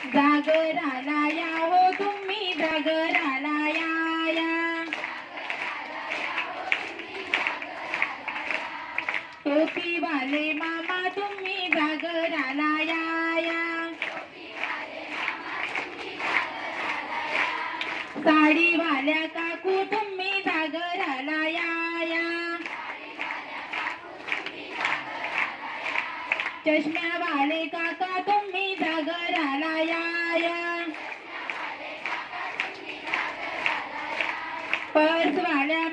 जागराला या हो तुम्ही जागराला या टोपीवाले मामा तुम्ही जागराला या साडीवाल्या काकू तुम्ही जागराला या चष्म्यावाले काका तुम्ही जागराला या पर्सवाल्या